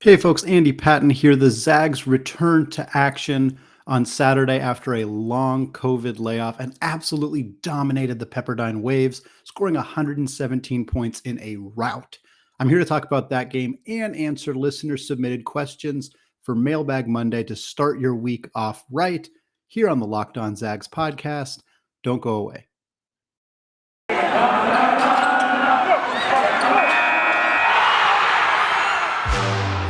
Hey folks, Andy Patton here. The Zags returned to action on Saturday after a long COVID layoff and absolutely dominated the Pepperdine Waves, scoring 117 points in a rout. I'm here to talk about that game and answer listener submitted questions for Mailbag Monday to start your week off right here on the Locked On Zags podcast. Don't go away.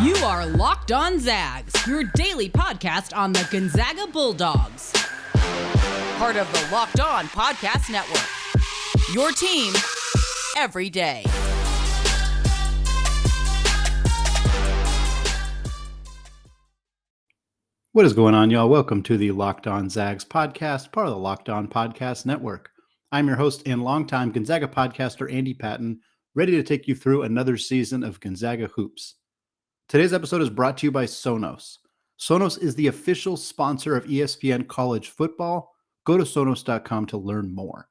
You are Locked On Zags, your daily podcast on the Gonzaga Bulldogs. Part of the Locked On Podcast Network. Your team every day. What is going on, y'all? Welcome to the Locked On Zags podcast, part of the Locked On Podcast Network. I'm your host and longtime Gonzaga podcaster, Andy Patton, ready to take you through another season of Gonzaga Hoops. Today's episode is brought to you by Sonos. Sonos is the official sponsor of ESPN College Football. Go to Sonos.com to learn more.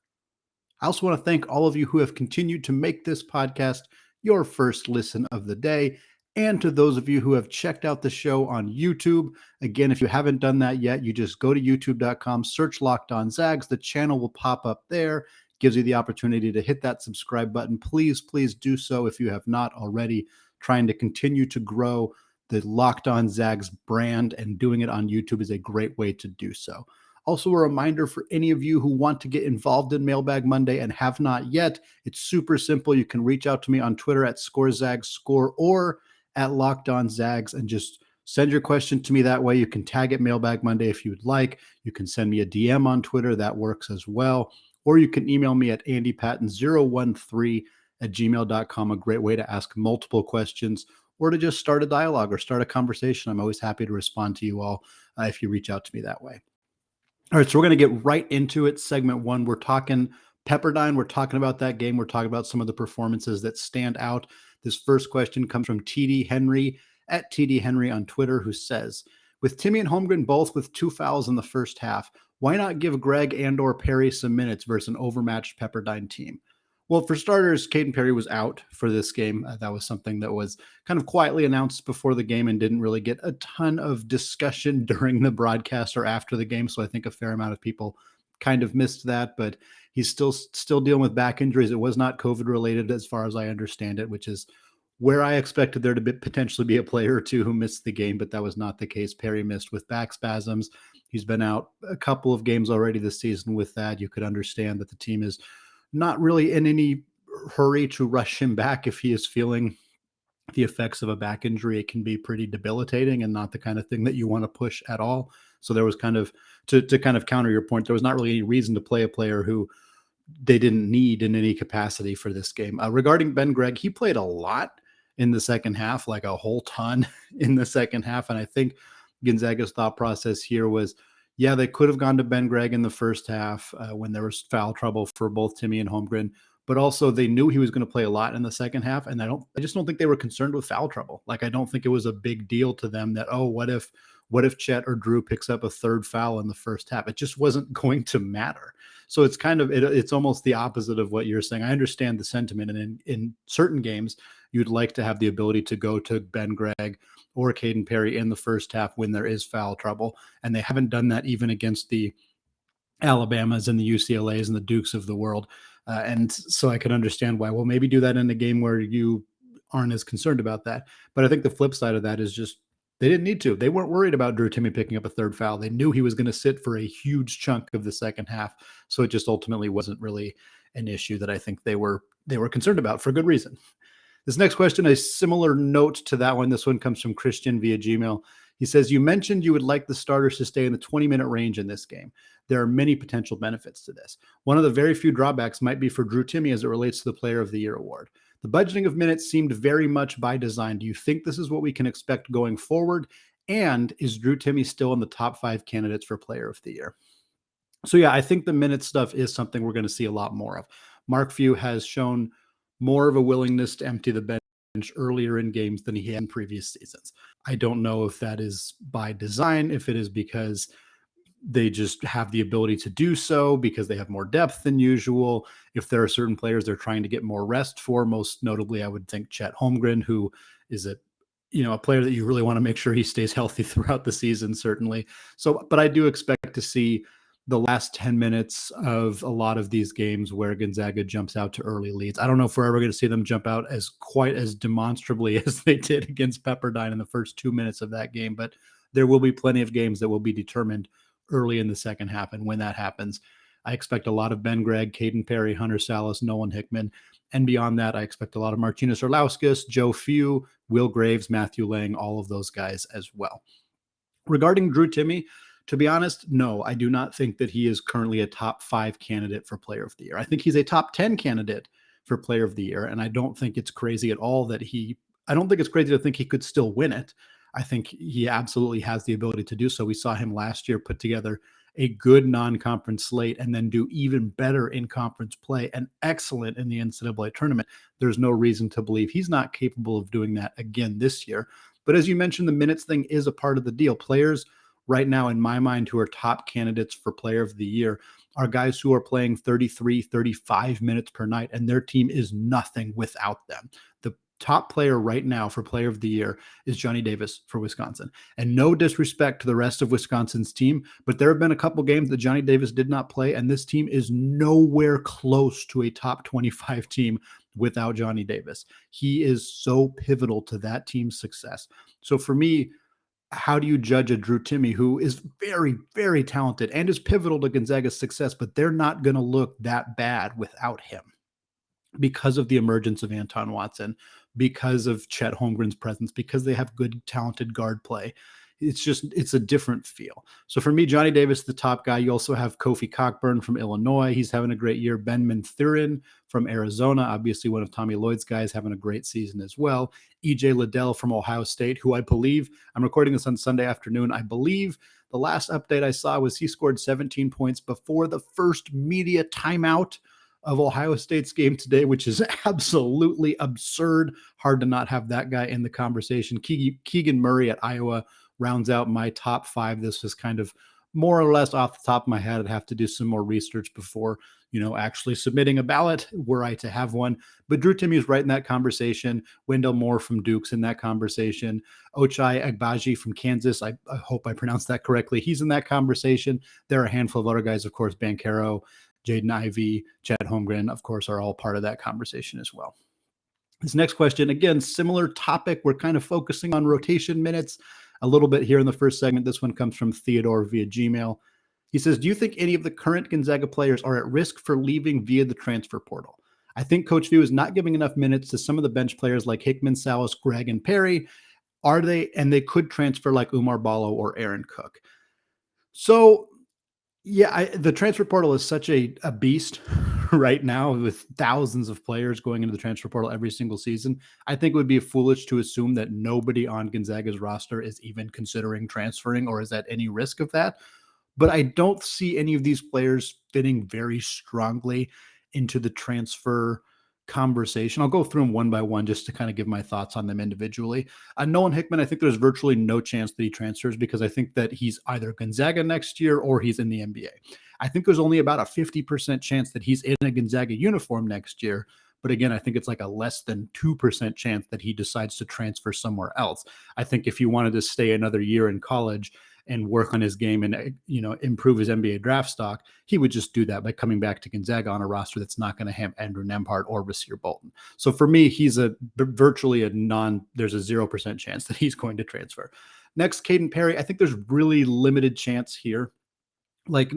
I also want to thank all of you who have continued to make this podcast your first listen of the day, and to those of you who have checked out the show on YouTube. Again, if you haven't done that yet, you just go to youtube.com, search Locked On Zags. The channel will pop up there. Gives you the opportunity to hit that subscribe button. Please do so if you have not already. Trying to continue to grow the Locked On Zags brand, and doing it on YouTube is a great way to do so. Also, a reminder for any of you who want to get involved in Mailbag Monday and have not yet, it's super simple. You can reach out to me on Twitter at ScoreZagsScore or at Locked On Zags and just send your question to me that way. You can tag it Mailbag Monday if you would like. You can send me a DM on Twitter. That works as well. Or you can email me at andypatton013@gmail.com, a great way to ask multiple questions or to just start a dialogue or start a conversation. I'm always happy to respond to you all if you reach out to me that way. All right, so we're going to get right into it. Segment one, we're talking Pepperdine. We're talking about that game. We're talking about some of the performances that stand out. This first question comes from TD Henry at TD Henry on Twitter, who says, with Timme and Holmgren both with 2 fouls in the first half, why not give Greg and/or Perry some minutes versus an overmatched Pepperdine team? Well, for starters, Caden Perry was out for this game. That was something that was kind of quietly announced before the game and didn't really get a ton of discussion during the broadcast or after the game. So I think a fair amount of people kind of missed that, but he's still dealing with back injuries. It was not COVID related as far as I understand it, which is where I expected there to potentially be a player or two who missed the game, but that was not the case. Perry missed with back spasms. He's been out a couple of games already this season with that. You could understand that the team is not really in any hurry to rush him back if he is feeling the effects of a back injury. It can be pretty debilitating and not the kind of thing that you want to push at all. So there was kind of, to kind of counter your point, there was not really any reason to play a player who they didn't need in any capacity for this game. Regarding Ben Gregg, he played a lot in the second half, like a whole ton in the second half. And I think Gonzaga's thought process here was, yeah, they could have gone to Ben Gregg in the first half when there was foul trouble for both Timme and Holmgren, but also they knew he was going to play a lot in the second half. And I just don't think they were concerned with foul trouble. Like, I don't think it was a big deal to them that, oh, what if Chet or Drew picks up a third foul in the first half? It just wasn't going to matter. So it's kind of, it's almost the opposite of what you're saying. I understand the sentiment. And in certain games, you'd like to have the ability to go to Ben Gregg or Caden Perry in the first half when there is foul trouble. And they haven't done that even against the Alabamas and the UCLAs and the Dukes of the world. And so I can understand why, well, maybe do that in a game where you aren't as concerned about that. But I think the flip side of that is just, they didn't need to. They weren't worried about Drew Timme picking up a third foul. They knew he was going to sit for a huge chunk of the second half. So it just ultimately wasn't really an issue that I think they were concerned about for good reason. This next question, a similar note to that one. This one comes from Christian via Gmail. He says, you mentioned you would like the starters to stay in the 20-minute range in this game. There are many potential benefits to this. One of the very few drawbacks might be for Drew Timme as it relates to the Player of the Year award. The budgeting of minutes seemed very much by design. Do you think this is what we can expect going forward? And is Drew Timme still in the top 5 candidates for Player of the Year? So yeah, I think the minute stuff is something we're going to see a lot more of. Mark Few has shown more of a willingness to empty the bench earlier in games than he had in previous seasons. I don't know if that is by design, if it is because they just have the ability to do so because they have more depth than usual. If there are certain players they're trying to get more rest for, most notably, I would think Chet Holmgren, who is a a player that you really want to make sure he stays healthy throughout the season, certainly. So, but I do expect to see the last 10 minutes of a lot of these games where Gonzaga jumps out to early leads. I don't know if we're ever going to see them jump out as quite as demonstrably as they did against Pepperdine in the first 2 minutes of that game, but there will be plenty of games that will be determined early in the second half. And when that happens, I expect a lot of Ben Gregg, Caden Perry, Hunter Salas, Nolan Hickman. And beyond that, I expect a lot of Martinez Orlauskas, Joe Few, Will Graves, Matthew Lang, all of those guys as well. Regarding Drew Timme, to be honest, no, I do not think that he is currently a top 5 candidate for Player of the Year. I think he's a top 10 candidate for Player of the Year, and I don't think it's crazy at all that I don't think it's crazy to think he could still win it. I think he absolutely has the ability to do so. We saw him last year put together a good non-conference slate and then do even better in conference play and excellent in the NCAA tournament. There's no reason to believe he's not capable of doing that again this year. But as you mentioned, the minutes thing is a part of the deal. Players right now, in my mind, who are top candidates for Player of the Year are guys who are playing 33, 35 minutes per night, and their team is nothing without them. The top player right now for Player of the Year is Johnny Davis for Wisconsin. And no disrespect to the rest of Wisconsin's team, but there have been a couple games that Johnny Davis did not play, and this team is nowhere close to a top 25 team without Johnny Davis. He is so pivotal to that team's success. So for me, how do you judge a Drew Timme who is very, very talented and is pivotal to Gonzaga's success, but they're not going to look that bad without him because of the emergence of Anton Watson, because of Chet Holmgren's presence, because they have good, talented guard play. It's a different feel. So for me, Johnny Davis, the top guy. You also have Kofi Cockburn from Illinois. He's having a great year. Ben Mathurin from Arizona, obviously one of Tommy Lloyd's guys, having a great season as well. EJ Liddell from Ohio State, who I believe, I'm recording this on Sunday afternoon. I believe the last update I saw was he scored 17 points before the first media timeout of Ohio State's game today, which is absolutely absurd. Hard to not have that guy in the conversation. Keegan Murray at Iowa rounds out my top 5. This was kind of more or less off the top of my head. I'd have to do some more research before, actually submitting a ballot were I to have one. But Drew Timme is right in that conversation. Wendell Moore from Duke's in that conversation. Ochai Agbaji from Kansas. I hope I pronounced that correctly. He's in that conversation. There are a handful of other guys, of course, Banchero, Jaden Ivey, Chet Holmgren, of course, are all part of that conversation as well. This next question, again, similar topic. We're kind of focusing on rotation minutes a little bit here in the first segment. This one comes from Theodore via Gmail. He says, do you think any of the current Gonzaga players are at risk for leaving via the transfer portal? I think Coach View is not giving enough minutes to some of the bench players like Hickman, Salas, Gregg, and Perry. Are they? And they could transfer like Umar Ballo or Aaron Cook. So, yeah, the transfer portal is such a beast right now with thousands of players going into the transfer portal every single season. I think it would be foolish to assume that nobody on Gonzaga's roster is even considering transferring or is at any risk of that. But I don't see any of these players fitting very strongly into the transfer conversation. I'll go through them one by one just to kind of give my thoughts on them individually. Nolan Hickman, I think there's virtually no chance that he transfers because I think that he's either Gonzaga next year or he's in the NBA. I think there's only about a 50% chance that he's in a Gonzaga uniform next year. But again, I think it's like a less than 2% chance that he decides to transfer somewhere else. I think if he wanted to stay another year in college and work on his game and, improve his NBA draft stock, he would just do that by coming back to Gonzaga on a roster that's not going to have Andrew Nembhard or Rasir Bolton. So for me, he's there's a 0% chance that he's going to transfer. Next, Caden Perry. I think there's really limited chance here, like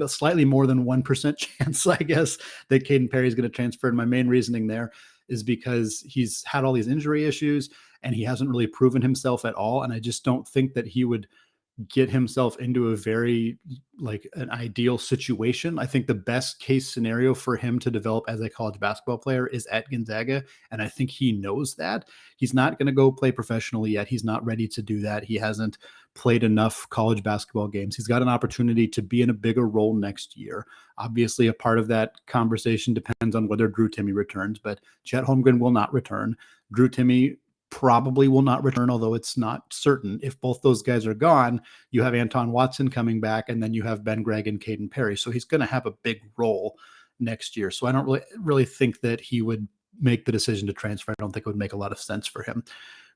slightly more than 1% chance, I guess, that Caden Perry is going to transfer. And my main reasoning there is because he's had all these injury issues and he hasn't really proven himself at all. And I just don't think that he would get himself into a very an ideal situation. I think the best case scenario for him to develop as a college basketball player is at Gonzaga. And I think he knows that. He's not going to go play professionally yet. He's not ready to do that. He hasn't played enough college basketball games. He's got an opportunity to be in a bigger role next year. Obviously, a part of that conversation depends on whether Drew Timme returns, but Chet Holmgren will not return. Drew Timme probably will not return, although it's not certain. If both those guys are gone, you have Anton Watson coming back, and then you have Ben Gregg and Caden Perry. So he's going to have a big role next year. So I don't really think that he would make the decision to transfer. I don't think it would make a lot of sense for him.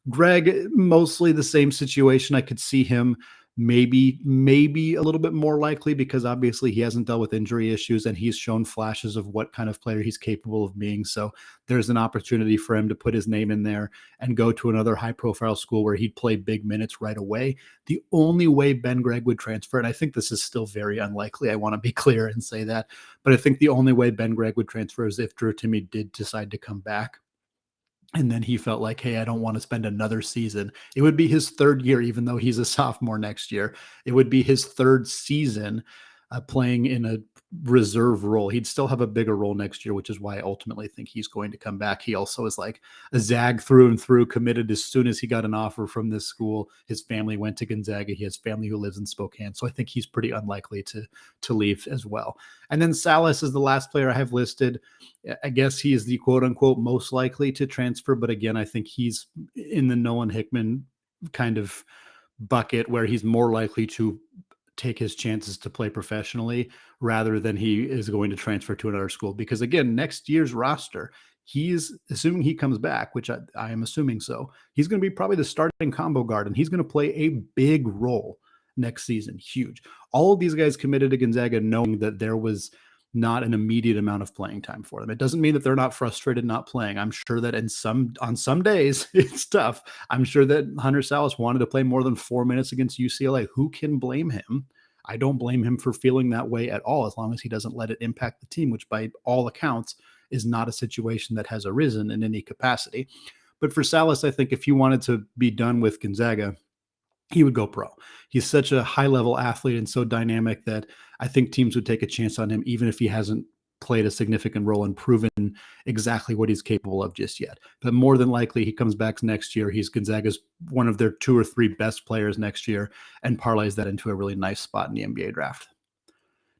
Greg, mostly the same situation. I could see him maybe a little bit more likely because obviously he hasn't dealt with injury issues and he's shown flashes of what kind of player he's capable of being. So there's an opportunity for him to put his name in there and go to another high profile school where he'd play big minutes right away. The only way Ben Gregg would transfer, and I think this is still very unlikely, I want to be clear and say that, but I think the only way Ben Gregg would transfer is if Drew Timmons did decide to come back. And then he felt like, hey, I don't want to spend another season. It would be his third year, even though he's a sophomore next year. It would be his third season playing in a reserve role. He'd still have a bigger role next year, which is why I ultimately think he's going to come back. He also is like a Zag through and through, committed as soon as he got an offer from this school. His family went to Gonzaga. He has family who lives in Spokane. So I think he's pretty unlikely to leave as well. And then Salas is the last player I have listed. I guess he is the quote unquote most likely to transfer. But again, I think he's in the Nolan Hickman kind of bucket where he's more likely to take his chances to play professionally rather than he is going to transfer to another school. Because again, next year's roster, he's assuming he comes back, which I am assuming so. He's going to be probably the starting combo guard and he's going to play a big role next season. Huge. All of these guys committed to Gonzaga knowing that there was not an immediate amount of playing time for them. It doesn't mean that they're not frustrated not playing. I'm sure that on some days it's tough. I'm sure that Hunter Salas wanted to play more than 4 minutes against UCLA. Who can blame him? I don't blame him for feeling that way at all, as long as he doesn't let it impact the team, which by all accounts is not a situation that has arisen in any capacity. But for Salas, I think if he wanted to be done with Gonzaga, he would go pro. He's such a high-level athlete and so dynamic that I think teams would take a chance on him, even if he hasn't played a significant role and proven exactly what he's capable of just yet. But more than likely, he comes back next year. He's Gonzaga's one of their 2 or 3 best players next year and parlays that into a really nice spot in the NBA draft.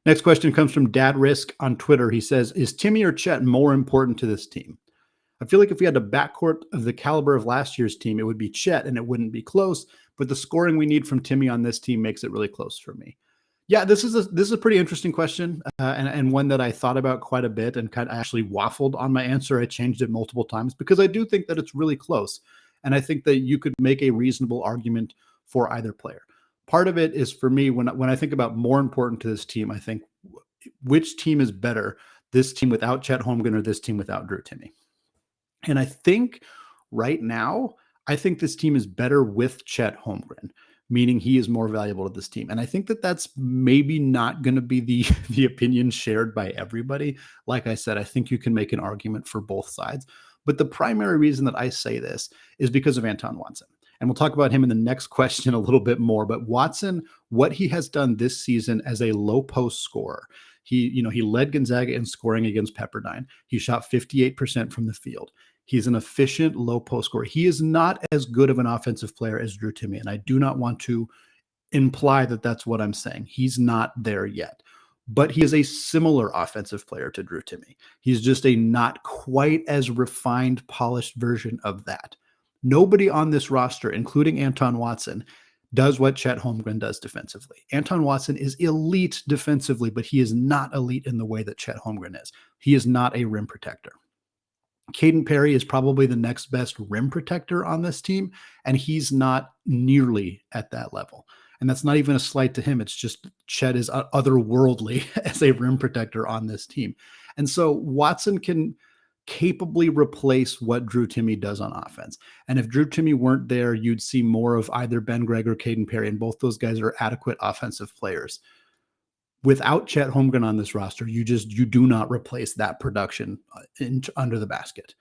Next question comes from Dad Risk on Twitter. He says, is Timmy or Chet more important to this team? I feel like if we had a backcourt of the caliber of last year's team, it would be Chet and it wouldn't be close. But the scoring we need from Timmy on this team makes it really close for me. Yeah, this is a pretty interesting question and one that I thought about quite a bit and kind of actually waffled on my answer. I changed it multiple times because I do think that it's really close. And I think that you could make a reasonable argument for either player. Part of it is for me, when I think about more important to this team, I think which team is better, this team without Chet Holmgren or this team without Drew Timmons. And I think right now, I think this team is better with Chet Holmgren, meaning he is more valuable to this team. And I think that that's maybe not going to be the opinion shared by everybody. Like I said, I think you can make an argument for both sides. But the primary reason that I say this is because of Anton Watson. And we'll talk about him in the next question a little bit more. But Watson, what he has done this season as a low post scorer, he led Gonzaga in scoring against Pepperdine. He shot 58% from the field. He's an efficient low post scorer. He is not as good of an offensive player as Drew Timmons, and I do not want to imply that that's what I'm saying. He's not there yet, but he is a similar offensive player to Drew Timmons. He's just a not quite as refined, polished version of that. Nobody on this roster, including Anton Watson, does what Chet Holmgren does defensively. Anton Watson is elite defensively, but he is not elite in the way that Chet Holmgren is. He is not a rim protector. Caden Perry is probably the next best rim protector on this team, and he's not nearly at that level. And that's not even a slight to him. It's just Chet is otherworldly as a rim protector on this team. And so Watson can capably replace what Drew Timmons does on offense. And if Drew Timmons weren't there, you'd see more of either Ben Gregg or Caden Perry, and both those guys are adequate offensive players. Without Chet Holmgren on this roster, you do not replace that production under the basket.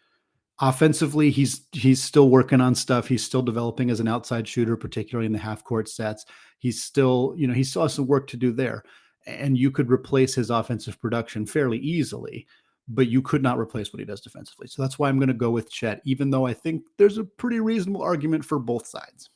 Offensively, he's still working on stuff. He's still developing as an outside shooter, particularly in the half court sets. He still has some work to do there. And you could replace his offensive production fairly easily, but you could not replace what he does defensively. So that's why I'm going to go with Chet, even though I think there's a pretty reasonable argument for both sides.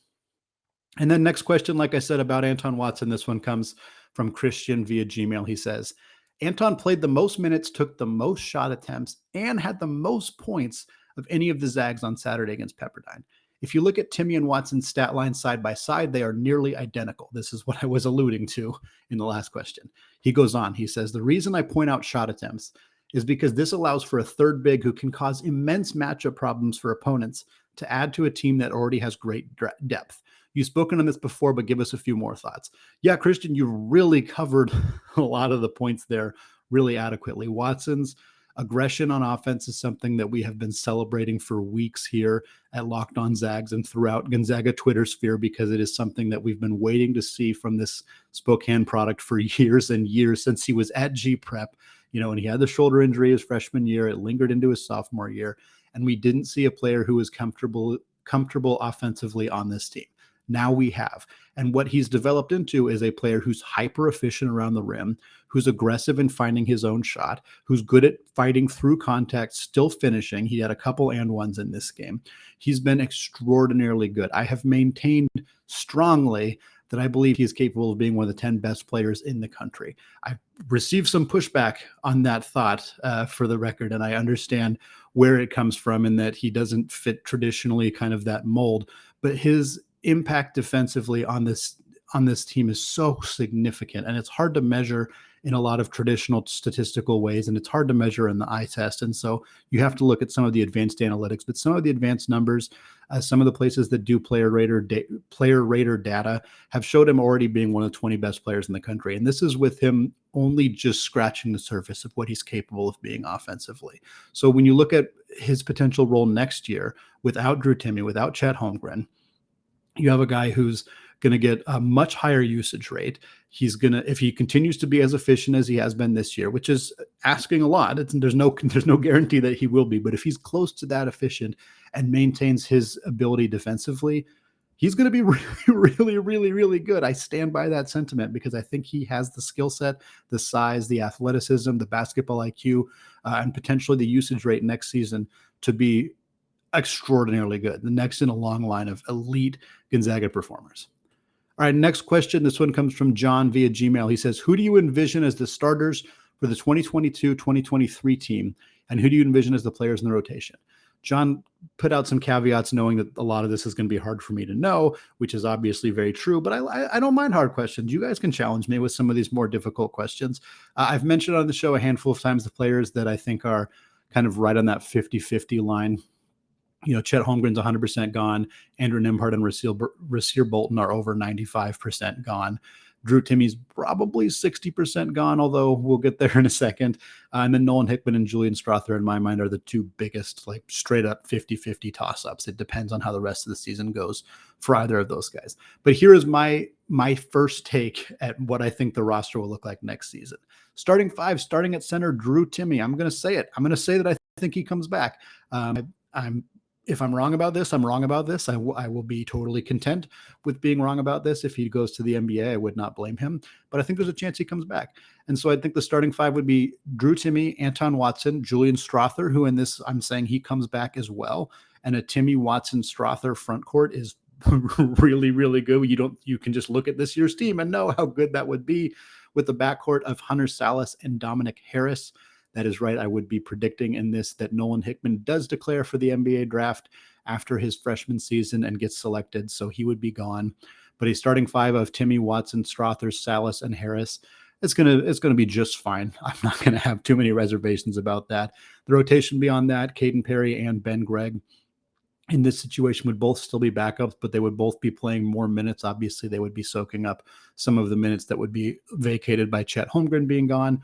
And then next question, like I said, about Anton Watson, this one comes from Christian via Gmail. He says, Anton played the most minutes, took the most shot attempts, and had the most points of any of the Zags on Saturday against Pepperdine. If you look at Timmy and Watson's stat line side by side, they are nearly identical. This is what I was alluding to in the last question. He goes on, he says, the reason I point out shot attempts is because this allows for a third big who can cause immense matchup problems for opponents to add to a team that already has great depth. You've spoken on this before, but give us a few more thoughts. Yeah, Christian, you really covered a lot of the points there really adequately. Watson's aggression on offense is something that we have been celebrating for weeks here at Locked On Zags and throughout Gonzaga Twitter sphere, because it is something that we've been waiting to see from this Spokane product for years and years, since he was at G Prep, and he had the shoulder injury his freshman year. It lingered into his sophomore year, and we didn't see a player who was comfortable offensively on this team. Now we have. And what he's developed into is a player who's hyper efficient around the rim, who's aggressive in finding his own shot, who's good at fighting through contact, still finishing. He had a couple and ones in this game. He's been extraordinarily good. I have maintained strongly that I believe he's capable of being one of the 10 best players in the country. I've received some pushback on that thought, for the record, and I understand where it comes from and that he doesn't fit traditionally kind of that mold, but his impact defensively on this team is so significant, and it's hard to measure in a lot of traditional statistical ways, and it's hard to measure in the eye test. And so you have to look at some of the advanced analytics, but some of the advanced numbers, some of the places that do player rater data have showed him already being one of the 20 best players in the country. And this is with him only just scratching the surface of what he's capable of being offensively. So when you look at his potential role next year, without Drew Timmons, without Chet Holmgren, you have a guy who's going to get a much higher usage rate. He's going to, if he continues to be as efficient as he has been this year, which is asking a lot, there's no guarantee that he will be, but if he's close to that efficient and maintains his ability defensively, he's going to be really, really, really, really good. I stand by that sentiment because I think he has the skill set, the size, the athleticism, the basketball IQ, and potentially the usage rate next season to be extraordinarily good. The next in a long line of elite Gonzaga performers. All right, next question. This one comes from John via Gmail. He says, who do you envision as the starters for the 2022-2023 team, and who do you envision as the players in the rotation? John put out some caveats knowing that a lot of this is going to be hard for me to know, which is obviously very true, but I don't mind hard questions. You guys can challenge me with some of these more difficult questions. I've mentioned on the show a handful of times the players that I think are kind of right on that 50-50 line. Chet Holmgren's 100% gone. Andrew Nembhard and Rasir Bolton are over 95% gone. Drew Timmons probably 60% gone, although we'll get there in a second. And then Nolan Hickman and Julian Strother, in my mind, are the two biggest, like straight up 50-50 toss-ups. It depends on how the rest of the season goes for either of those guys. But here is my first take at what I think the roster will look like next season. Starting five, starting at center, Drew Timmons. I'm going to say it. I'm going to say that I think he comes back. If I'm wrong about this, I'm wrong about this. I will be totally content with being wrong about this. If he goes to the NBA, I would not blame him. But I think there's a chance he comes back. And so I think the starting five would be Drew Timmons, Anton Watson, Julian Strother, who in this I'm saying he comes back as well. And a Timme, Watson, Strother front court is really, really good. You can just look at this year's team and know how good that would be with the backcourt of Hunter Salas and Dominic Harris. That is right. I would be predicting in this that Nolan Hickman does declare for the NBA draft after his freshman season and gets selected, so he would be gone. But a starting five of Timme, Watson, Strother, Salas, and Harris, it's gonna be just fine. I'm not gonna have too many reservations about that. The rotation beyond that, Caden Perry and Ben Gregg, in this situation would both still be backups, but they would both be playing more minutes. Obviously, they would be soaking up some of the minutes that would be vacated by Chet Holmgren being gone.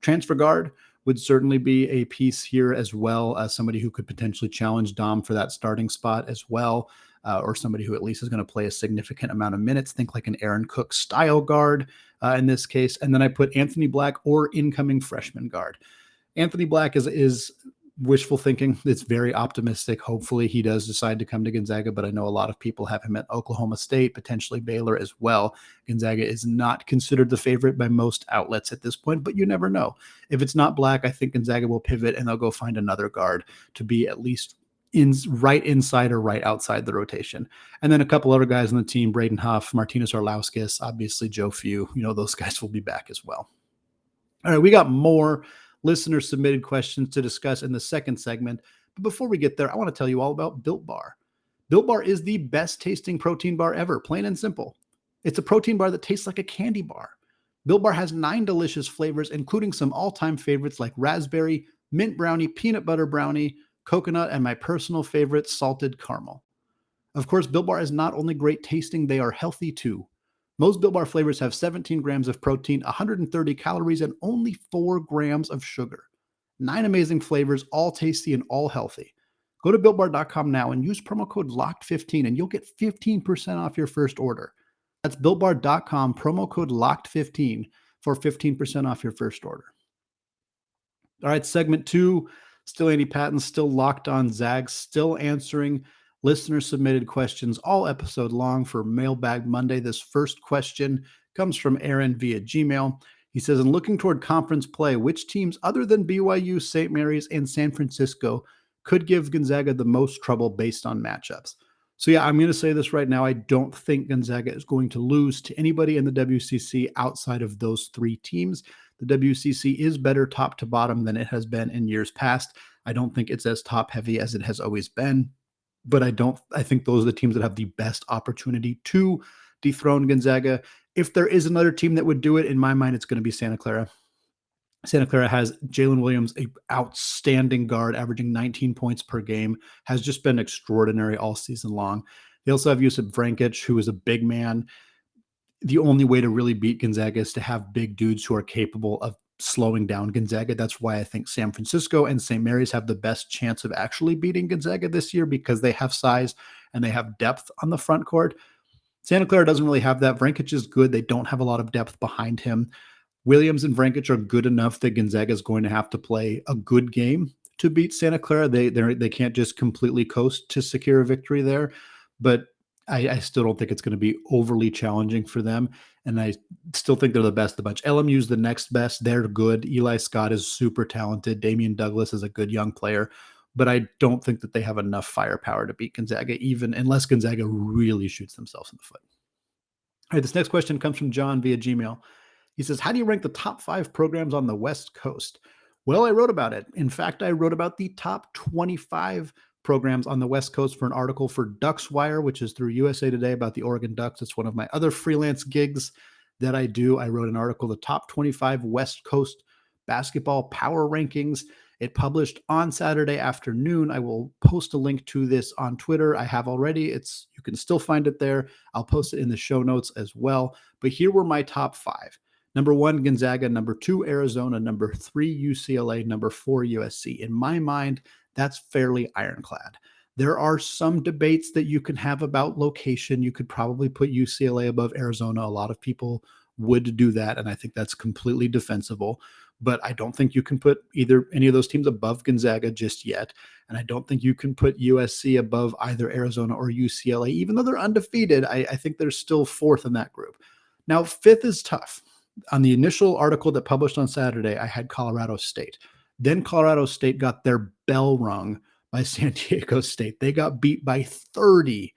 Transfer guard would certainly be a piece here as well, as somebody who could potentially challenge Dom for that starting spot as well, or somebody who at least is going to play a significant amount of minutes. Think like an Aaron Cook style guard in this case. And then I put Anthony Black or incoming freshman guard. Anthony Black is wishful thinking. It's very optimistic. Hopefully he does decide to come to Gonzaga, but I know a lot of people have him at Oklahoma State, potentially Baylor as well. Gonzaga is not considered the favorite by most outlets at this point, but you never know. If it's not Black, I think Gonzaga will pivot and they'll go find another guard to be at least right inside or right outside the rotation. And then a couple other guys on the team, Braden Huff, Martinez Arlauskas, obviously Joe Few, those guys will be back as well. All right, we got more listener submitted questions to discuss in the second segment. But before we get there, I want to tell you all about Built Bar. Built Bar is the best tasting protein bar ever, plain and simple. It's a protein bar that tastes like a candy bar. Built Bar has 9 delicious flavors, including some all-time favorites like raspberry, mint brownie, peanut butter brownie, coconut, and my personal favorite, salted caramel. Of course, Built Bar is not only great tasting, they are healthy too. Most Built Bar flavors have 17 grams of protein, 130 calories, and only 4 grams of sugar. 9 amazing flavors, all tasty and all healthy. Go to BuiltBar.com now and use promo code LOCKED15 and you'll get 15% off your first order. That's BuiltBar.com, promo code LOCKED15 for 15% off your first order. All right, segment 2, still Andy Patton, still locked on Zags, still answering listener-submitted questions all episode long for Mailbag Monday. This first question comes from Aaron via Gmail. He says, in looking toward conference play, which teams other than BYU, St. Mary's, and San Francisco could give Gonzaga the most trouble based on matchups? So yeah, I'm going to say this right now. I don't think Gonzaga is going to lose to anybody in the WCC outside of those 3 teams. The WCC is better top to bottom than it has been in years past. I don't think it's as top heavy as it has always been, but I think those are the teams that have the best opportunity to dethrone Gonzaga. If there is another team that would do it, in my mind, it's going to be Santa Clara. Santa Clara has Jalen Williams, an outstanding guard, averaging 19 points per game, has just been extraordinary all season long. They also have Jusuf Vrankic, who is a big man. The only way to really beat Gonzaga is to have big dudes who are capable of slowing down Gonzaga. That's why I think San Francisco and St. Mary's have the best chance of actually beating Gonzaga this year, because they have size and they have depth on the front court. Santa Clara doesn't really have that. Vrankic is good. They don't have a lot of depth behind him. Williams and Vrankic are good enough that Gonzaga is going to have to play a good game to beat Santa Clara. They can't just completely coast to secure a victory there, but I still don't think it's going to be overly challenging for them, and I still think they're the best of the bunch. LMU's the next best. They're good. Eli Scott is super talented. Damian Douglas is a good young player, but I don't think that they have enough firepower to beat Gonzaga, even unless Gonzaga really shoots themselves in the foot. All right, this next question comes from John via Gmail. He says, how do you rank the top 5 programs on the West Coast? Well, I wrote about it. In fact, I wrote about the top 25 programs on the West Coast for an article for Ducks Wire, which is through USA Today, about the Oregon Ducks. It's one of my other freelance gigs that I do. I wrote an article, the top 25 West Coast basketball power rankings. It published on Saturday afternoon. I will post a link to this on Twitter. I have already. You can still find it there. I'll post it in the show notes as well. But here were my top 5. Number 1, Gonzaga. Number 2, Arizona. Number 3, UCLA. Number 4, USC. In my mind, that's fairly ironclad. There are some debates that you can have about location. You could probably put UCLA above Arizona. A lot of people would do that, and I think that's completely defensible. But I don't think you can put any of those teams above Gonzaga just yet. And I don't think you can put USC above either Arizona or UCLA. Even though they're undefeated, I think they're still 4th in that group. Now, 5th is tough. On the initial article that published on Saturday, I had Colorado State. Then Colorado State got their bell rung by San Diego State. They got beat by 30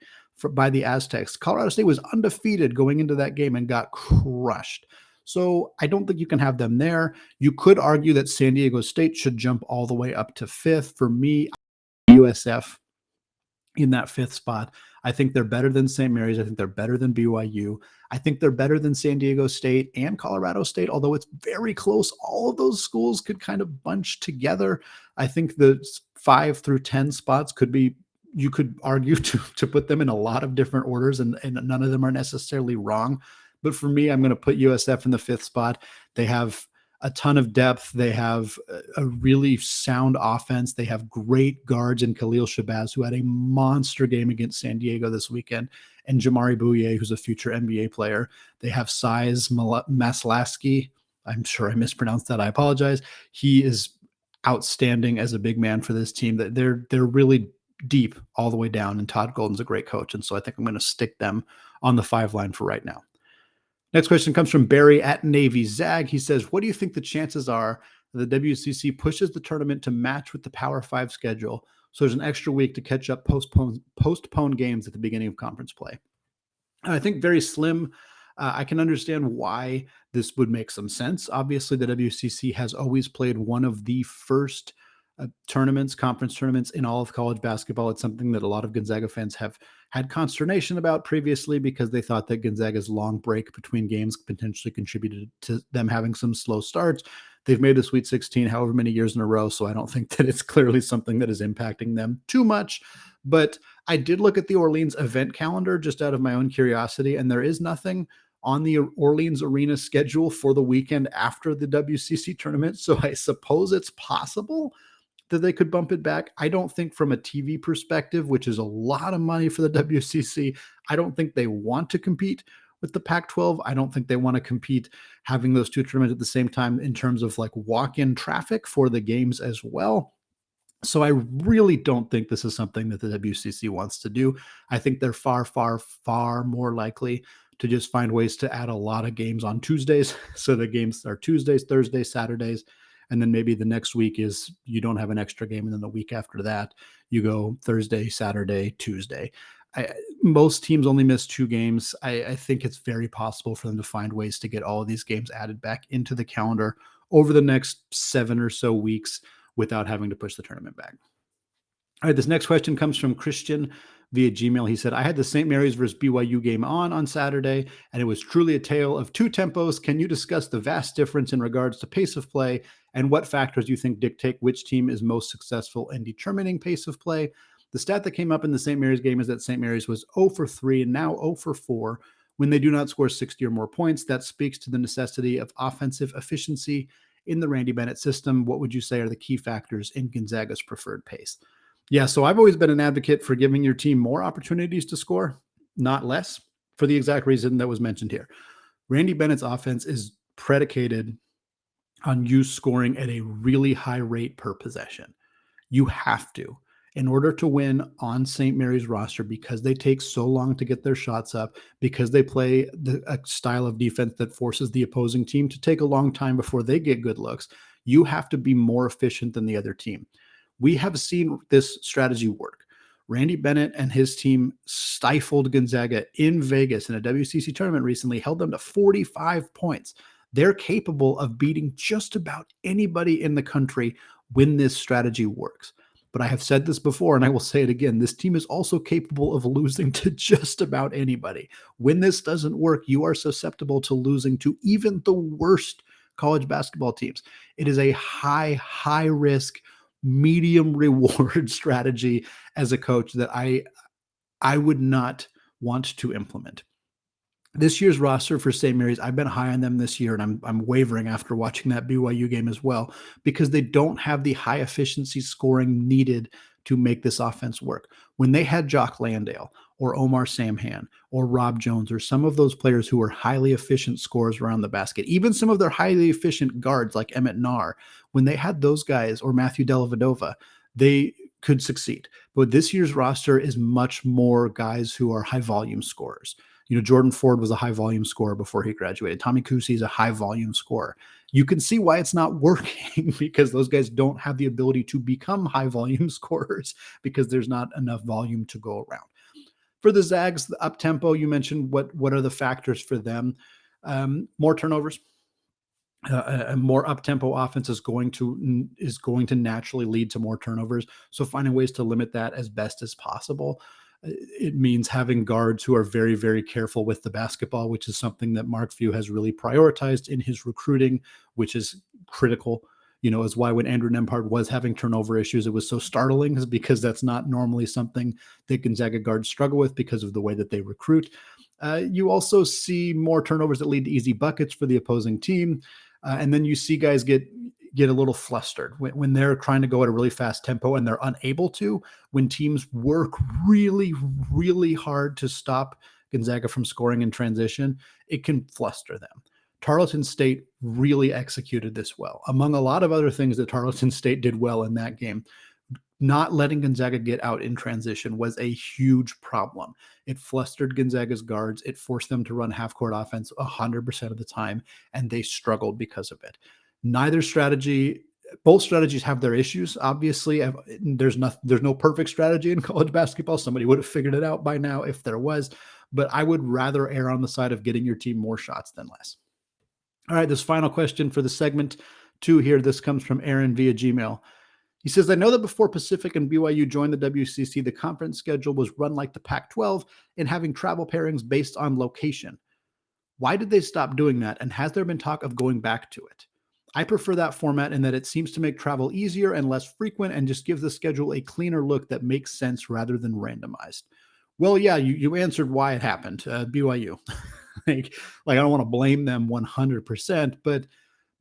by the Aztecs. Colorado State was undefeated going into that game and got crushed. So I don't think you can have them there. You could argue that San Diego State should jump all the way up to 5th. For me, USF in that 5th spot. I think they're better than St. Mary's. I think they're better than BYU. I think they're better than San Diego State and Colorado State, although it's very close. All of those schools could kind of bunch together. I think the 5 through 10 spots you could argue to put them in a lot of different orders, and none of them are necessarily wrong. But for me, I'm going to put USF in the 5th spot. They have a ton of depth. They have a really sound offense. They have great guards in Khalil Shabazz, who had a monster game against San Diego this weekend, and Jamari Bouye, who's a future NBA player. They have size. Maslaski, I'm sure I mispronounced that. I apologize. He is outstanding as a big man for this team. They're really deep all the way down, and Todd Golden's a great coach. And so I think I'm going to stick them on the 5 line for right now. Next question comes from Barry at Navy Zag. He says, what do you think the chances are that the WCC pushes the tournament to match with the Power 5 schedule, so there's an extra week to catch up postponed games at the beginning of conference play? I think very slim. I can understand why this would make some sense. Obviously, the WCC has always played one of the first conference tournaments in all of college basketball. It's something that a lot of Gonzaga fans have had consternation about previously, because they thought that Gonzaga's long break between games potentially contributed to them having some slow starts. They've made the Sweet 16 however many years in a row, so I don't think that it's clearly something that is impacting them too much. But I did look at the Orleans event calendar just out of my own curiosity, and there is nothing on the Orleans Arena schedule for the weekend after the WCC tournament. So I suppose it's possible that they could bump it back. I don't think from a TV perspective, which is a lot of money for the WCC, I don't think they want to compete with the Pac-12. I don't think they want to compete having those two tournaments at the same time in terms of like walk-in traffic for the games as well. So I really don't think this is something that the WCC wants to do. I think they're far, far, far more likely to just find ways to add a lot of games on Tuesdays. So the games are Tuesdays, Thursdays, Saturdays, and then maybe the next week is you don't have an extra game. And then the week after that, you go Thursday, Saturday, Tuesday. Most teams only miss 2 games. I think it's very possible for them to find ways to get all of these games added back into the calendar over the next 7 or so weeks without having to push the tournament back. All right, this next question comes from Christian via Gmail. He said, I had the St. Mary's versus BYU game on Saturday, and it was truly a tale of 2 tempos. Can you discuss the vast difference in regards to pace of play and what factors you think dictate which team is most successful in determining pace of play? The stat that came up in the St. Mary's game is that St. Mary's was 0 for 3 and now 0 for 4 when they do not score 60 or more points. That speaks to the necessity of offensive efficiency in the Randy Bennett system. What would you say are the key factors in Gonzaga's preferred pace? Yeah, so I've always been an advocate for giving your team more opportunities to score, not less, for the exact reason that was mentioned here. Randy Bennett's offense is predicated on you scoring at a really high rate per possession. You have to, in order to win on St. Mary's roster, because they take so long to get their shots up, because they play a style of defense that forces the opposing team to take a long time before they get good looks. You have to be more efficient than the other team. We have seen this strategy work. Randy Bennett and his team stifled Gonzaga in Vegas in a WCC tournament recently, held them to 45 points. They're capable of beating just about anybody in the country when this strategy works. But I have said this before, and I will say it again, this team is also capable of losing to just about anybody. When this doesn't work, you are susceptible to losing to even the worst college basketball teams. It is a high risk, medium reward strategy as a coach that I would not want to implement. This year's roster for St. Mary's, I've been high on them this year, and I'm wavering after watching that BYU game as well, because they don't have the high efficiency scoring needed to make this offense work. When they had Jock Landale or Omar Samhan or Rob Jones or some of those players who were highly efficient scorers around the basket, even some of their highly efficient guards like Emmett Nar, when they had those guys, or Matthew Dellavedova, they could succeed. But this year's roster is much more guys who are high volume scorers. Jordan Ford was a high volume scorer before he graduated. Tommy Kusi is a high volume scorer. You can see why it's not working, because those guys don't have the ability to become high volume scorers because there's not enough volume to go around. For the Zags, the up tempo, you mentioned what are the factors for them? More turnovers. A more up-tempo offense is going to naturally lead to more turnovers. So finding ways to limit that as best as possible. It means having guards who are very, very careful with the basketball, which is something that Mark Few has really prioritized in his recruiting, which is critical. Is why when Andrew Nembhard was having turnover issues, it was so startling, is because that's not normally something that Gonzaga guards struggle with because of the way that they recruit. You also see more turnovers that lead to easy buckets for the opposing team. And then you see guys get a little flustered when they're trying to go at a really fast tempo and they're unable to. When teams work really, really hard to stop Gonzaga from scoring in transition, it can fluster them. Tarleton State really executed this well. Among a lot of other things that Tarleton State did well in that game, not letting Gonzaga get out in transition was a huge problem. It flustered Gonzaga's guards. It forced them to run half-court offense 100% of the time, and they struggled because of it. Both strategies have their issues. Obviously, there's no perfect strategy in college basketball. Somebody would have figured it out by now if there was, but I would rather err on the side of getting your team more shots than less. All right, this final question for the segment 2 here. This comes from Aaron via Gmail. He says, I know that before Pacific and BYU joined the WCC, the conference schedule was run like the Pac-12 in having travel pairings based on location. Why did they stop doing that? And has there been talk of going back to it? I prefer that format in that it seems to make travel easier and less frequent and just gives the schedule a cleaner look that makes sense rather than randomized. Well, yeah, you answered why it happened. BYU. like I don't want to blame them 100%, but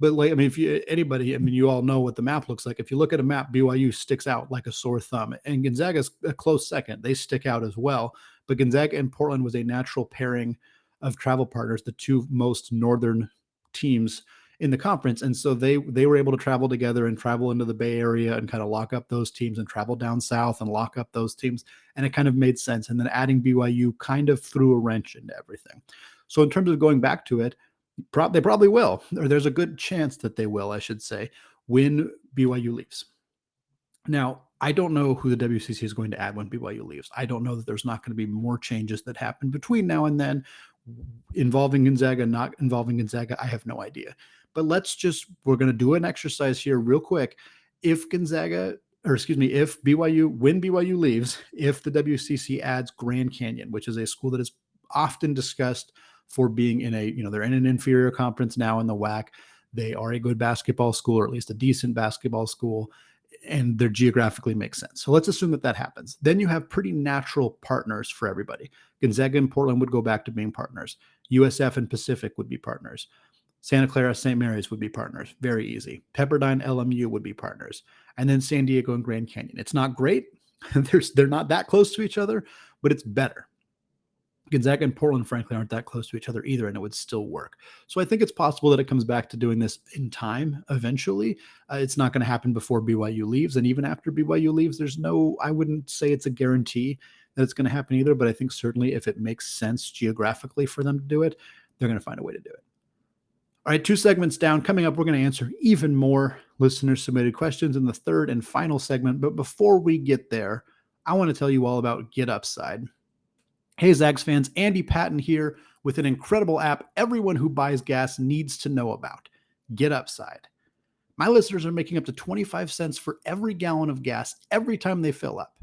like, I mean, if you anybody, I mean, you all know what the map looks like. If you look at a map, BYU sticks out like a sore thumb, and Gonzaga's a close second. They stick out as well. But Gonzaga and Portland was a natural pairing of travel partners, the two most northern teams in the conference, and so they were able to travel together and travel into the Bay Area and kind of lock up those teams and travel down south and lock up those teams, and it kind of made sense. And then adding BYU kind of threw a wrench into everything. So in terms of going back to it, they probably will, or there's a good chance that they will, I should say, when BYU leaves. Now, I don't know who the WCC is going to add when BYU leaves. I don't know that there's not going to be more changes that happen between now and then involving Gonzaga, not involving Gonzaga. I have no idea. But we're going to do an exercise here real quick. If if BYU, when BYU leaves, if the WCC adds Grand Canyon, which is a school that is often discussed for being they're in an inferior conference now in the WAC. They are a good basketball school, or at least a decent basketball school, and they're geographically make sense. So let's assume that happens. Then you have pretty natural partners for everybody. Gonzaga and Portland would go back to being partners. USF and Pacific would be partners. Santa Clara, St. Mary's would be partners. Very easy. Pepperdine, LMU would be partners. And then San Diego and Grand Canyon. It's not great. They're not that close to each other, but it's better. Gonzaga and Portland, frankly, aren't that close to each other either, and it would still work. So I think it's possible that it comes back to doing this in time eventually. It's not going to happen before BYU leaves, and even after BYU leaves, I wouldn't say it's a guarantee that it's going to happen either, but I think certainly if it makes sense geographically for them to do it, they're going to find a way to do it. All right, 2 segments down. Coming up, we're going to answer even more listener-submitted questions in the third and final segment, but before we get there, I want to tell you all about Get Upside. Hey, Zags fans, Andy Patton here with an incredible app everyone who buys gas needs to know about, Get Upside. My listeners are making up to 25 cents for every gallon of gas every time they fill up.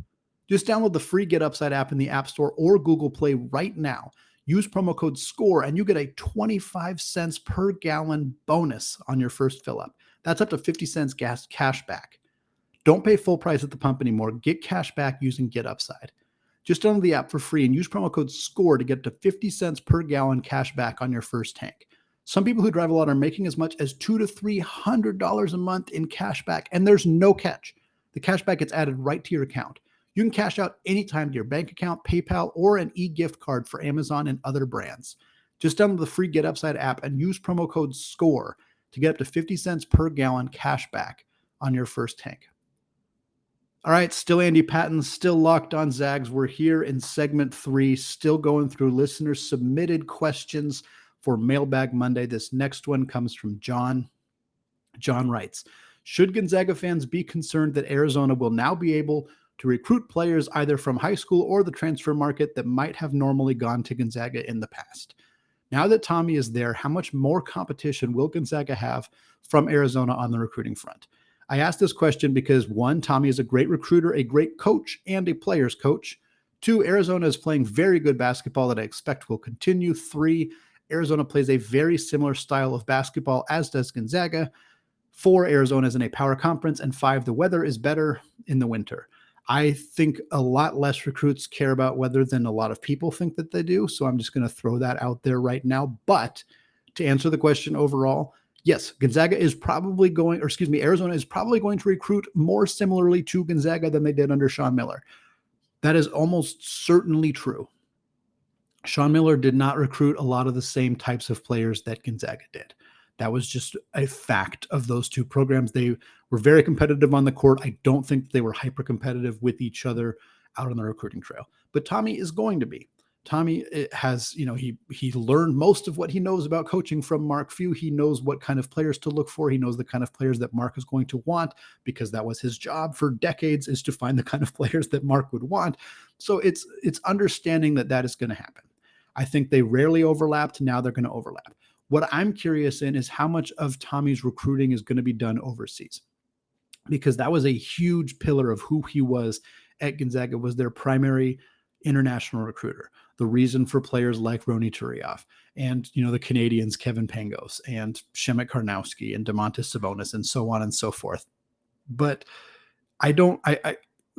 Just download the free Get Upside app in the App Store or Google Play right now. Use promo code SCORE and you get a 25 cents per gallon bonus on your first fill up. That's up to 50 cents gas cash back. Don't pay full price at the pump anymore. Get cash back using Get Upside. Just download the app for free and use promo code SCORE to get up to 50 cents per gallon cash back on your first tank. Some people who drive a lot are making as much as $200 to $300 a month in cash back, and there's no catch. The cash back gets added right to your account. You can cash out anytime to your bank account, PayPal, or an e-gift card for Amazon and other brands. Just download the free Get Upside app and use promo code SCORE to get up to 50 cents per gallon cash back on your first tank. All right, still Andy Patton, still Locked On Zags. We're here in segment 3, still going through listeners' submitted questions for Mailbag Monday. This next one comes from John. John writes, should Gonzaga fans be concerned that Arizona will now be able to recruit players either from high school or the transfer market that might have normally gone to Gonzaga in the past? Now that Timme is there, how much more competition will Gonzaga have from Arizona on the recruiting front? I asked this question because 1, Timme is a great recruiter, a great coach, and a player's coach. 2, Arizona is playing very good basketball that I expect will continue. 3, Arizona plays a very similar style of basketball as does Gonzaga. 4, Arizona is in a power conference. And 5, the weather is better in the winter. I think a lot less recruits care about weather than a lot of people think that they do. So I'm just going to throw that out there right now. But to answer the question overall, yes, Arizona is probably going to recruit more similarly to Gonzaga than they did under Sean Miller. That is almost certainly true. Sean Miller did not recruit a lot of the same types of players that Gonzaga did. That was just a fact of those two programs. They were very competitive on the court. I don't think they were hyper competitive with each other out on the recruiting trail. But Timme is going to be. Timme has, he learned most of what he knows about coaching from Mark Few. He knows what kind of players to look for. He knows the kind of players that Mark is going to want, because that was his job for decades, is to find the kind of players that Mark would want. So it's understanding that is going to happen. I think they rarely overlapped. Now they're going to overlap. What I'm curious in is how much of Tommy's recruiting is going to be done overseas, because that was a huge pillar of who he was at Gonzaga, was their primary international recruiter. the reason for players like Roni Turiaf and, the Canadians, Kevin Pangos and Shemek Karnowski and Domantas Sabonis and so on and so forth. But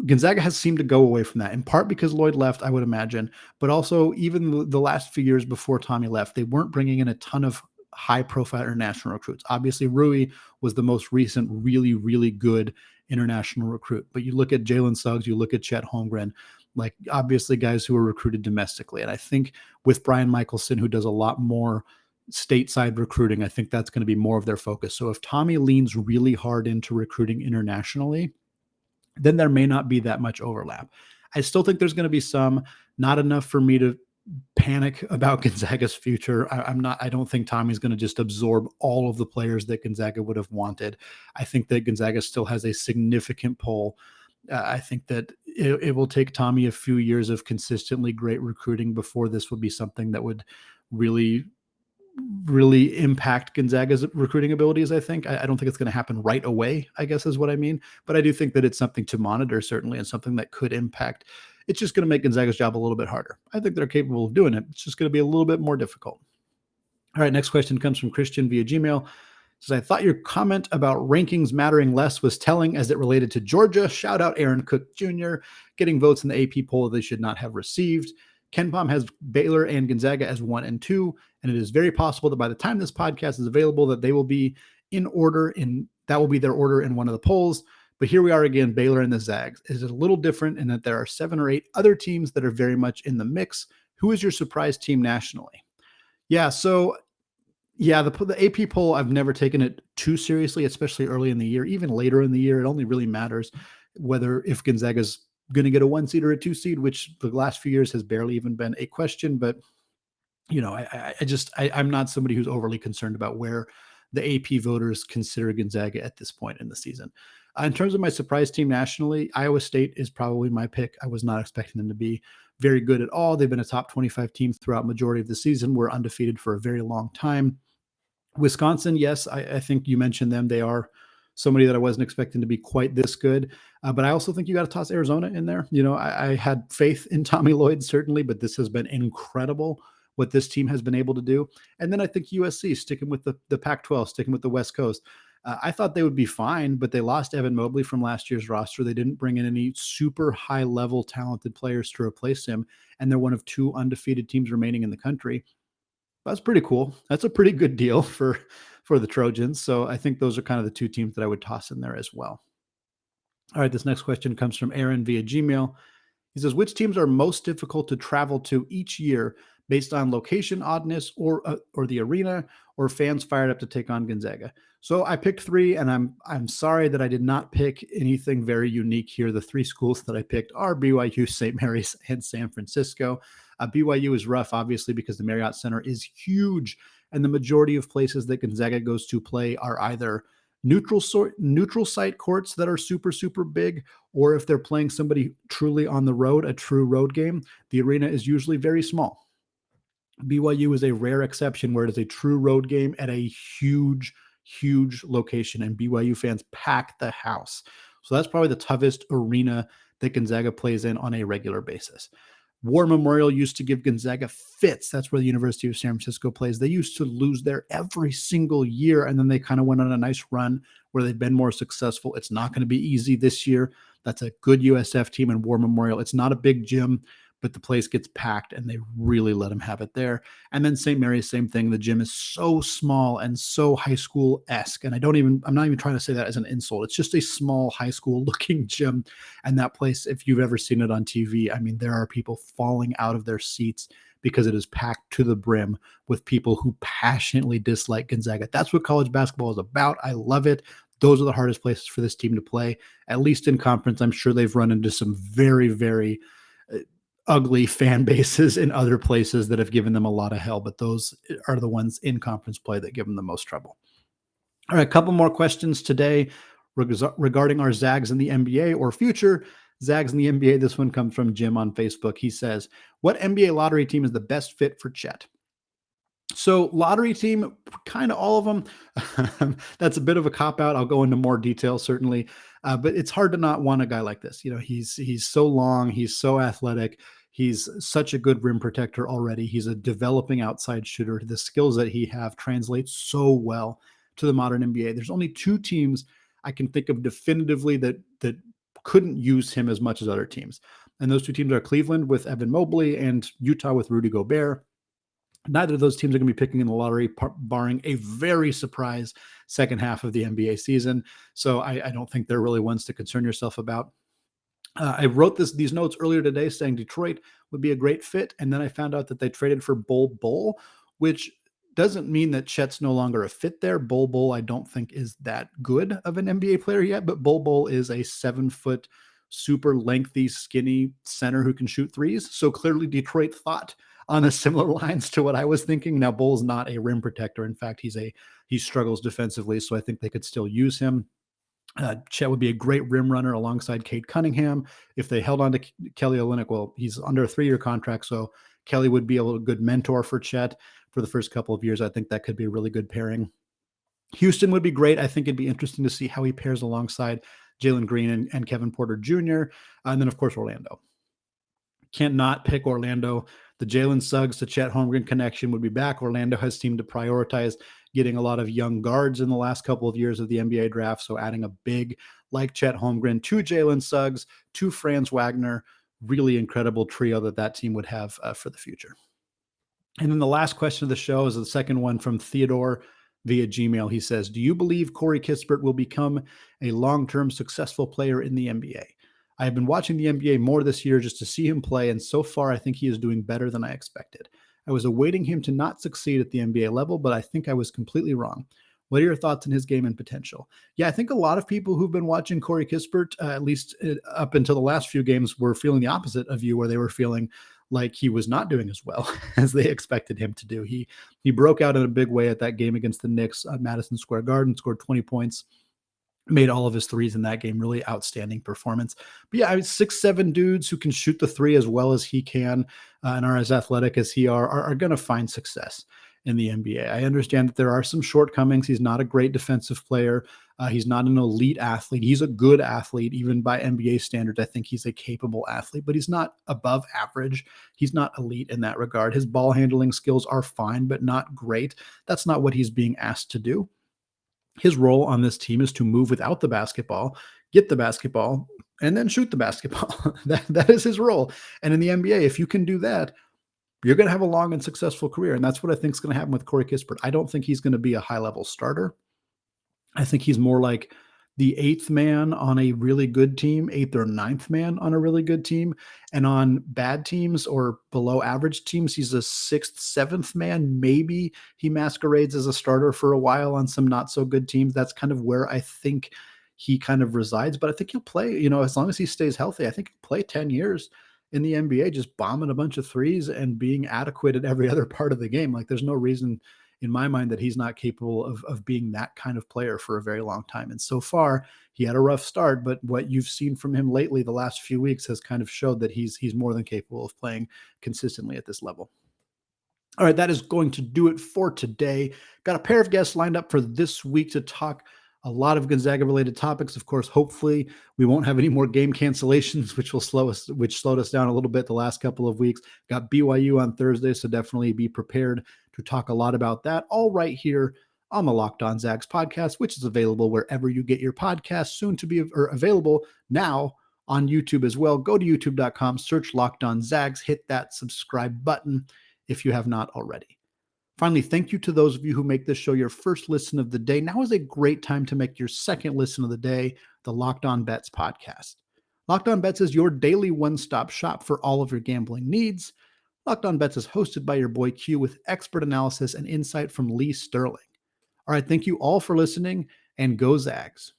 Gonzaga has seemed to go away from that, in part because Lloyd left, I would imagine, but also even the last few years before Tommy left, they weren't bringing in a ton of high-profile international recruits. Obviously, Rui was the most recent really, really good international recruit. But you look at Jalen Suggs, you look at Chet Holmgren, like obviously guys who are recruited domestically. And I think with Brian Michelson, who does a lot more stateside recruiting, I think that's going to be more of their focus. So if Tommy leans really hard into recruiting internationally, then there may not be that much overlap. I still think there's going to be some, not enough for me to panic about Gonzaga's future. I don't think Tommy's going to just absorb all of the players that Gonzaga would have wanted. I think that Gonzaga still has a significant pull. I think that it will take Tommy a few years of consistently great recruiting before this would be something that would really impact Gonzaga's recruiting abilities. I think I don't think it's going to happen right away, I guess is what I mean. But I do think that it's something to monitor, certainly, and something that could impact. It's just going to make Gonzaga's job a little bit harder. I think they're capable of doing it. It's just going to be a little bit more difficult. All right, next question comes from Christian via Gmail. It says, I thought your comment about rankings mattering less was telling as it related to Georgia. Shout out Aaron Cook Jr. getting votes in the AP poll they should not have received. KenPom has Baylor and Gonzaga as 1 and 2, and it is very possible that by the time this podcast is available, that they will be in order, that will be their order in one of the polls. But here we are again, Baylor and the Zags. Is it a little different in that there are 7 or 8 other teams that are very much in the mix? Who is your surprise team nationally? Yeah, so the AP poll, I've never taken it too seriously, especially early in the year. Even later in the year, it only really matters if Gonzaga's going to get a 1 seed or a 2 seed, which the last few years has barely even been a question. But, I'm not somebody who's overly concerned about where the AP voters consider Gonzaga at this point in the season. In terms of my surprise team nationally, Iowa State is probably my pick. I was not expecting them to be very good at all. They've been a top 25 team throughout majority of the season. We're undefeated for a very long time. Wisconsin, yes, I think you mentioned them. They are somebody that I wasn't expecting to be quite this good. But I also think you got to toss Arizona in there. I had faith in Tommy Lloyd, certainly, but this has been incredible what this team has been able to do. And then I think USC, sticking with the Pac-12, sticking with the West Coast. I thought they would be fine, but they lost Evan Mobley from last year's roster. They didn't bring in any super high-level talented players to replace him, and they're one of 2 undefeated teams remaining in the country. That's pretty cool. That's a pretty good deal for the Trojans. So I think those are kind of the 2 teams that I would toss in there as well. All right, this next question comes from Aaron via Gmail. He says, which teams are most difficult to travel to each year based on location oddness or the arena, or fans fired up to take on Gonzaga? So I picked 3, and I'm sorry that I did not pick anything very unique here. The 3 schools that I picked are BYU, St. Mary's, and San Francisco. BYU is rough, obviously, because the Marriott Center is huge, and the majority of places that Gonzaga goes to play are either neutral site courts that are super, super big, or if they're playing somebody truly on the road, a true road game, the arena is usually very small. BYU is a rare exception where it is a true road game at a huge, huge location, and BYU fans pack the house. So that's probably the toughest arena that Gonzaga plays in on a regular basis. War Memorial used to give Gonzaga fits. That's where the University of San Francisco plays. They used to lose there every single year, and then they kind of went on a nice run where they've been more successful. It's not going to be easy this year. That's a good USF team in War Memorial. It's not a big gym, but the place gets packed, and they really let them have it there. And then St. Mary's, same thing. The gym is so small and so high school-esque. And I'm not even trying to say that as an insult. It's just a small high school looking gym. And that place, if you've ever seen it on TV, I mean, there are people falling out of their seats because it is packed to the brim with people who passionately dislike Gonzaga. That's what college basketball is about. I love it. Those are the hardest places for this team to play, at least in conference. I'm sure they've run into some very, very ugly fan bases in other places that have given them a lot of hell, but those are the ones in conference play that give them the most trouble. All right, a couple more questions today regarding our Zags in the NBA or future Zags in the NBA. This one comes from Jim on Facebook. He says, what NBA lottery team is the best fit for Chet? So lottery team, kind of all of them. That's a bit of a cop-out. I'll go into more detail, certainly. But it's hard to not want a guy like this. He's so long. He's so athletic. He's such a good rim protector already. He's a developing outside shooter. The skills that he have translate so well to the modern NBA. There's only 2 teams I can think of definitively that couldn't use him as much as other teams. And those 2 teams are Cleveland with Evan Mobley and Utah with Rudy Gobert. Neither of those teams are going to be picking in the lottery, barring a very surprise second half of the NBA season. So I don't think they're really ones to concern yourself about. I wrote these notes earlier today saying Detroit would be a great fit. And then I found out that they traded for Bol, which doesn't mean that Chet's no longer a fit there. Bol I don't think is that good of an NBA player yet, but Bol is a 7-foot, super lengthy, skinny center who can shoot threes. So clearly Detroit thought on a similar lines to what I was thinking. Now Bol's not a rim protector. In fact, he struggles defensively. So I think they could still use him. Chet would be a great rim runner alongside Cade Cunningham. If they held on to Kelly Olynyk, well, he's under a 3-year contract, so Kelly would be a good mentor for Chet for the first couple of years. I think that could be a really good pairing. Houston would be great. I think it'd be interesting to see how he pairs alongside Jalen Green and Kevin Porter Jr. And then, of course, Orlando. Can't not pick Orlando. The Jalen Suggs to Chet Holmgren connection would be back. Orlando has seemed to prioritize getting a lot of young guards in the last couple of years of the NBA draft. So adding a big like Chet Holmgren to Jalen Suggs, to Franz Wagner, really incredible trio that team would have for the future. And then the last question of the show is the second one from Theodore via Gmail. He says, do you believe Corey Kispert will become a long-term successful player in the NBA? I have been watching the NBA more this year just to see him play, and so far I think he is doing better than I expected. I was awaiting him to not succeed at the NBA level, but I think I was completely wrong. What are your thoughts on his game and potential? Yeah, I think a lot of people who've been watching Corey Kispert, at least up until the last few games, were feeling the opposite of you, where they were feeling like he was not doing as well as they expected him to do. He broke out in a big way at that game against the Knicks at Madison Square Garden, scored 20 points, made all of his threes in that game. Really outstanding performance. But yeah, 6'7" dudes who can shoot the three as well as he can and are as athletic as he are going to find success in the NBA. I understand that there are some shortcomings. He's not a great defensive player. He's not an elite athlete. He's a good athlete, even by NBA standards. I think he's a capable athlete, but he's not above average. He's not elite in that regard. His ball handling skills are fine, but not great. That's not what he's being asked to do. His role on this team is to move without the basketball, get the basketball, and then shoot the basketball. That is his role. And in the NBA, if you can do that, you're going to have a long and successful career. And that's what I think is going to happen with Corey Kispert. I don't think he's going to be a high-level starter. I think he's more like the 8th man on a really good team, 8th or 9th man on a really good team. And on bad teams or below average teams, he's a 6th, 7th man. Maybe he masquerades as a starter for a while on some not so good teams. That's kind of where I think he kind of resides. But I think he'll play, as long as he stays healthy, I think he'll play 10 years in the NBA, just bombing a bunch of threes and being adequate at every other part of the game. Like, there's no reason in my mind that he's not capable of being that kind of player for a very long time. And so far he had a rough start, but what you've seen from him lately, the last few weeks, has kind of showed that he's more than capable of playing consistently at this level. All right, that is going to do it for today. Got a pair of guests lined up for this week to talk a lot of Gonzaga related topics. Of course, hopefully we won't have any more game cancellations, which slowed us down a little bit the last couple of weeks. Got BYU on Thursday, so definitely be prepared to talk a lot about that, all right here on the Locked On Zags podcast, which is available wherever you get your podcasts, soon to be available now on YouTube as well. Go to youtube.com, search Locked On Zags, hit that subscribe button if you have not already. Finally, thank you to those of you who make this show your first listen of the day. Now is a great time to make your second listen of the day, the Locked On Bets podcast. Locked On Bets is your daily one-stop shop for all of your gambling needs. Locked On Bets is hosted by your boy Q with expert analysis and insight from Lee Sterling. All right, thank you all for listening, and go Zags.